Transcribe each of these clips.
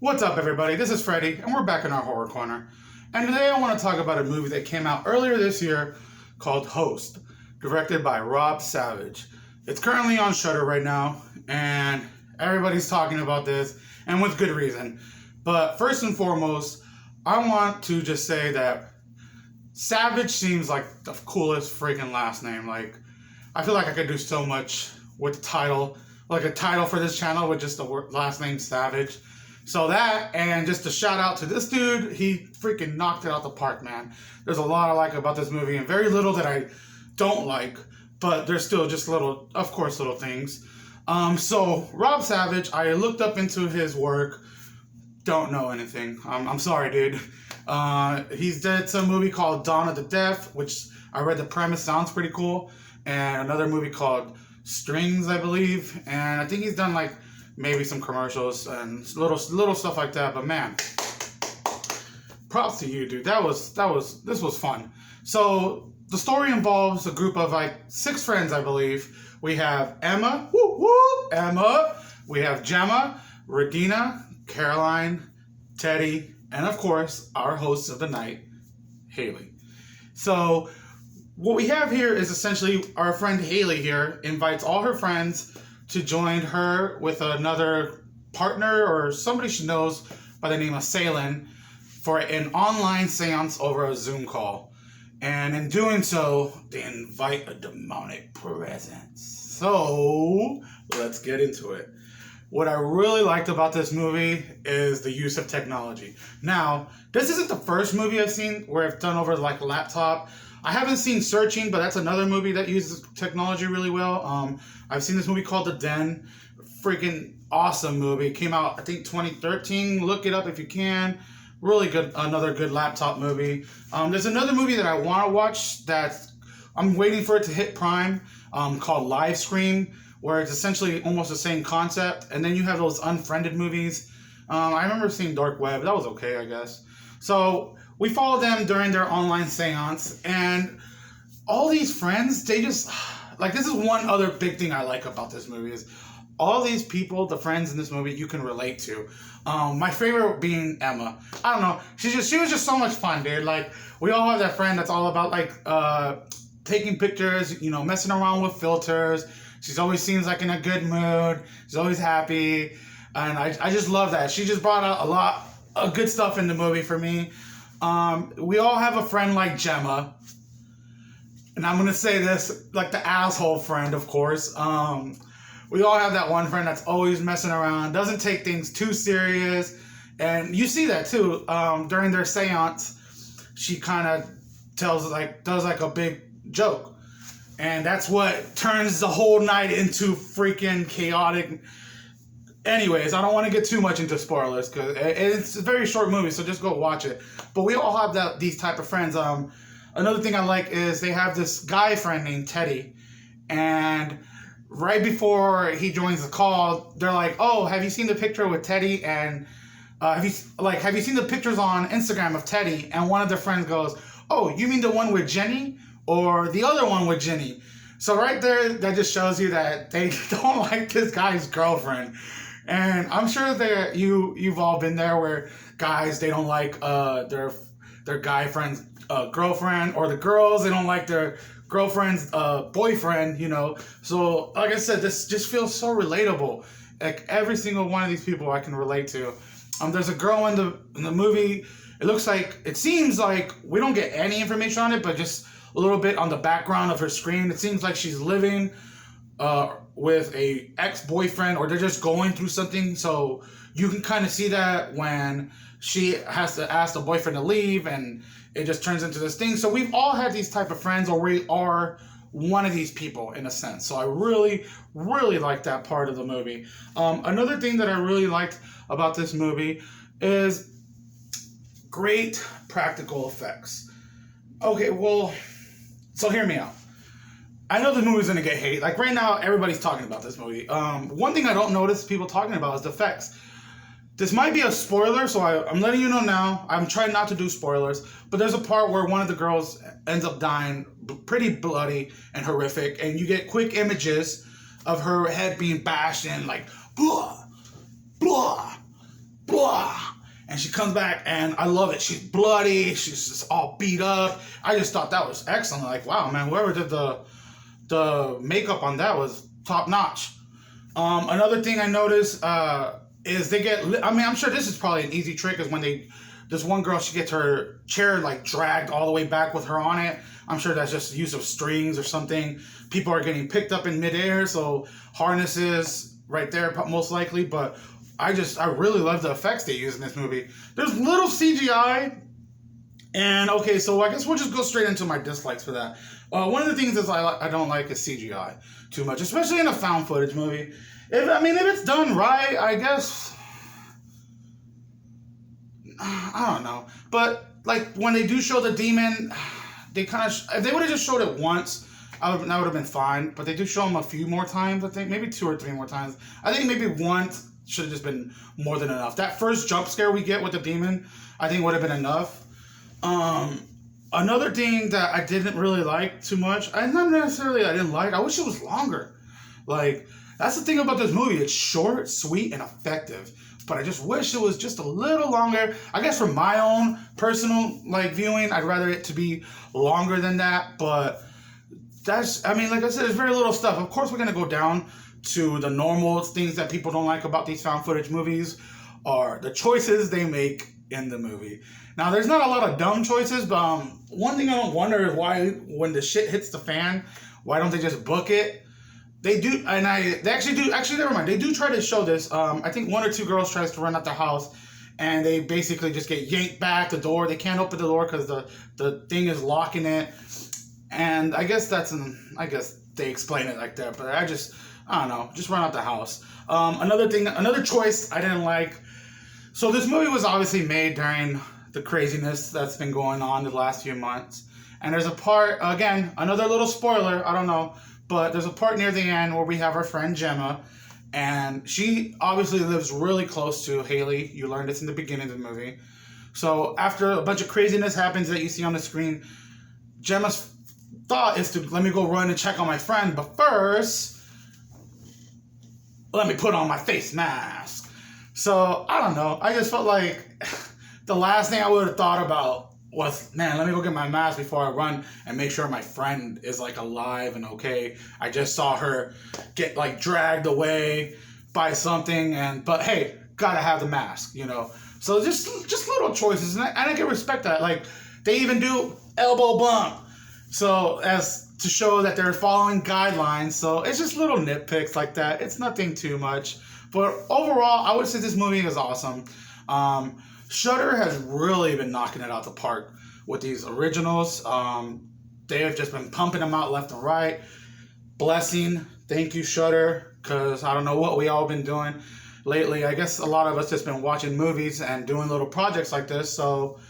What's up, everybody? This is Freddy, and we're back in our horror corner. And today I want to talk about a movie that came out earlier this year called Host, directed by Rob Savage. It's currently on Shudder right now, and everybody's talking about this, and with good reason. But first and foremost, I want to just say that Savage seems like the coolest freaking last name. Like, I feel like I could do so much with the title, like a title for this channel with just the last name Savage. So that, and just a shout out to this dude, he freaking knocked it out the park, man. There's a lot I like about this movie, and very little that I don't like, but there's still just little, of course, little things. So Rob Savage, I looked up into his work, don't know anything. I'm sorry, dude. He's did some movie called Dawn of the Deaf, which I read the premise, sounds pretty cool, and another movie called Strings, I believe, and I think he's done like maybe some commercials and little stuff like that. But man, props to you, dude. This was fun. So the story involves a group of like 6 friends, I believe. We have Emma, Emma. We have Gemma, Regina, Caroline, Teddy, and of course our host of the night, Haley. So what we have here is essentially our friend Haley here invites all her friends to join her with another partner or somebody she knows by the name of Salen for an online seance over a Zoom call. And in doing so, they invite a demonic presence. So let's get into it. What I really liked about this movie is the use of technology. Now, this isn't the first movie I've seen where it's done over like a laptop. I haven't seen Searching, but that's another movie that uses technology really well. I've seen this movie called The Den. Freaking awesome movie. It came out, I think, 2013. Look it up if you can. Really good, another good laptop movie. There's another movie that I want to watch that I'm waiting for it to hit Prime called Live Scream, where it's essentially almost the same concept. And then you have those unfriended movies. I remember seeing Dark Web. That was okay, I guess. So we followed them during their online seance, and all these friends, they just, like, this is one other big thing I like about this movie is all these people, the friends in this movie, you can relate to. My favorite being Emma. I don't know, she was just so much fun, dude. Like, we all have that friend that's all about, like, taking pictures, you know, messing around with filters. She's always seems like in a good mood. She's always happy, and I just love that. She just brought out a lot of good stuff in the movie for me. We all have a friend like Gemma, and I'm gonna say this, like the asshole friend, of course. We all have that one friend that's always messing around, doesn't take things too serious, and you see that too. During their seance, she kind of does like a big joke, and that's what turns the whole night into freaking chaotic. Anyways, I don't want to get too much into spoilers because it's a very short movie, so just go watch it. But we all have these type of friends. Another thing I like is they have this guy friend named Teddy, and right before he joins the call, they're like, "Oh, have you seen the picture with Teddy? And have you seen the pictures on Instagram of Teddy?" And one of their friends goes, "Oh, you mean the one with Jenny or the other one with Jenny?" So right there, that just shows you that they don't like this guy's girlfriend. And I'm sure that you've all been there where guys, they don't like their guy friend's girlfriend, or the girls, they don't like their girlfriend's boyfriend, you know. So like I said, this just feels so relatable. Like every single one of these people I can relate to. There's a girl in the movie. It seems like we don't get any information on it, but just a little bit on the background of her screen. It seems like she's living with a ex-boyfriend, or they're just going through something. So you can kind of see that when she has to ask the boyfriend to leave, and it just turns into this thing. So we've all had these type of friends, or we are one of these people in a sense. So I really, really like that part of the movie. Another thing that I really liked about this movie is great practical effects. Okay, well, so hear me out. I know the movie's gonna get hate. Like right now, everybody's talking about this movie. One thing I don't notice people talking about is the effects. This might be a spoiler, so I'm letting you know now. I'm trying not to do spoilers, but there's a part where one of the girls ends up dying, pretty bloody and horrific, and you get quick images of her head being bashed in, like, blah, blah, blah. and she comes back, and I love it. She's bloody. She's just all beat up. I just thought that was excellent. Like, wow, man, whoever did the makeup on that was top notch. Another thing I noticed is they get. I mean, I'm sure this is probably an easy trick. Is when this one girl, she gets her chair like dragged all the way back with her on it. I'm sure that's just use of strings or something. People are getting picked up in midair, so harnesses right there most likely. But I really love the effects they use in this movie. There's little CGI, and okay, so I guess we'll just go straight into my dislikes for that. One of the things is I don't like is CGI too much, especially in a found footage movie. If it's done right, I guess. I don't know, but like when they do show the demon, they kind of if they would have just showed it once, that would have been fine. But they do show him a few more times. I think maybe 2 or 3 more times. I think maybe once should have just been more than enough. That first jump scare we get with the demon, I think would have been enough. Another thing that I didn't really like too much, not necessarily I didn't like, I wish it was longer. Like, that's the thing about this movie. It's short, sweet, and effective. But I just wish it was just a little longer. I guess for my own personal viewing, I'd rather it to be longer than that. But that's, like I said, there's very little stuff. Of course, we're going to go down to the normal things that people don't like about these found footage movies are the choices they make in the movie. Now, there's not a lot of dumb choices, but one thing I don't wonder is why, when the shit hits the fan, why don't they just book it? They do, and never mind. They do try to show this. I think 1 or 2 girls tries to run out the house, and they basically just get yanked back the door. They can't open the door because the thing is locking it. And I guess I guess they explain it like that, but I don't know, just run out the house. Another choice I didn't like. So this movie was obviously made during the craziness that's been going on the last few months. And there's a part, again, another little spoiler, I don't know, but there's a part near the end where we have our friend Gemma, and she obviously lives really close to Haley. You learned this in the beginning of the movie. So after a bunch of craziness happens that you see on the screen, Gemma's thought is to let me go run and check on my friend, but first, let me put on my face mask. So, I don't know. I just felt like the last thing I would have thought about was, man, let me go get my mask before I run and make sure my friend is alive and okay. I just saw her get dragged away by something, but hey, gotta have the mask, So just little choices, and I can respect that. They even do elbow bump, so as to show that they're following guidelines. So it's just little nitpicks like that. It's nothing too much. But overall, I would say this movie is awesome. Shudder has really been knocking it out the park with these originals. They have just been pumping them out left and right. Blessing. Thank you, Shudder, because I don't know what we all been doing lately. I guess a lot of us just been watching movies and doing little projects like this. So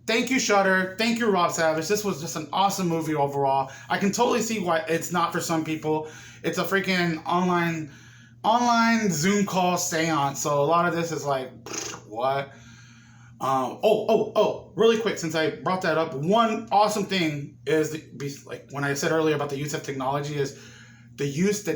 thank you, Shudder. Thank you, Rob Savage. This was just an awesome movie overall. I can totally see why it's not for some people. It's a freaking online Zoom call seance. So a lot of this is what? Really quick, since I brought that up, one awesome thing is when I said earlier about the use of technology is the use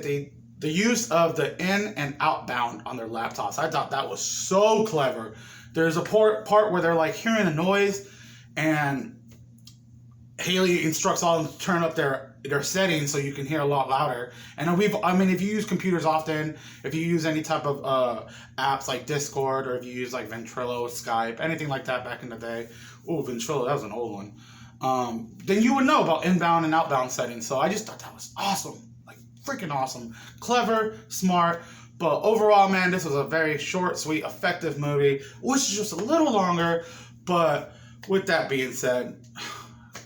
of the in and outbound on their laptops. I thought that was so clever. There's a part where they're hearing a noise, and Haley instructs all of them to turn up their settings so you can hear a lot louder. And if you use computers often, if you use any type of apps like Discord, or if you use Ventrilo, Skype, anything like that back in the day. Oh, Ventrilo, that was an old one. Then you would know about inbound and outbound settings. So I just thought that was awesome. Freaking awesome. Clever, smart. But overall, man, this was a very short, sweet, effective movie. Which is just a little longer. But with that being said,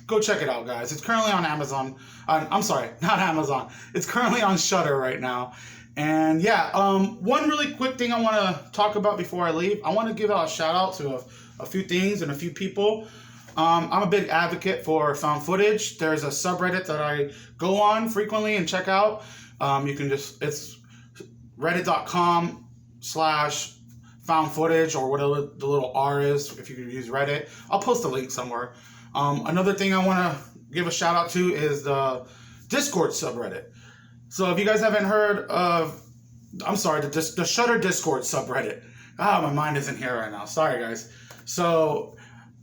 go check it out, guys. It's currently on Amazon. I'm sorry, not Amazon. It's currently on Shudder right now. And yeah, one really quick thing I want to talk about before I leave. I want to give out a shout out to a few things and a few people. I'm a big advocate for found footage. There's a subreddit that I go on frequently and check out. It's reddit.com/found footage, or whatever the little R is if you use Reddit. I'll post a link somewhere. Another thing I want to give a shout out to is the Discord subreddit. So if you guys haven't heard of, the Shudder Discord subreddit. My mind isn't here right now. Sorry, guys. So,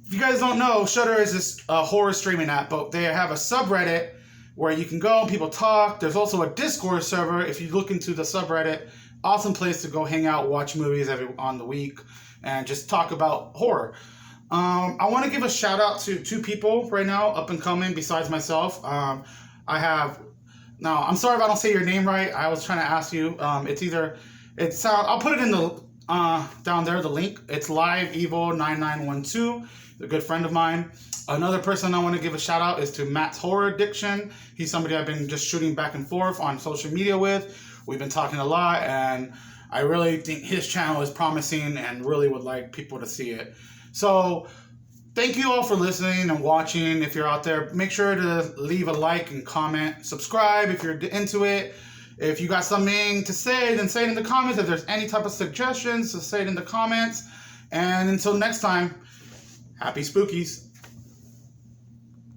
if you guys don't know, Shudder is this horror streaming app, but they have a subreddit where you can go and people talk. There's also a Discord server. If you look into the subreddit, awesome place to go hang out, watch movies on the week, and just talk about horror. I want to give a shout out to two people right now, up and coming, besides myself. I have, now I'm sorry if I don't say your name right. I was trying to ask you. I'll put it in the, down there, the link. It's Live Evil 9912, a good friend of mine. Another person I want to give a shout out is to Matt's Horror Addiction. He's somebody I've been just shooting back and forth on social media with. We've been talking a lot, and I really think his channel is promising and really would like people to see it. So, thank you all for listening and watching. If you're out there, make sure to leave a like and comment. Subscribe if you're into it. If you got something to say, then say it in the comments. If there's any type of suggestions, so say it in the comments. And until next time, happy spookies.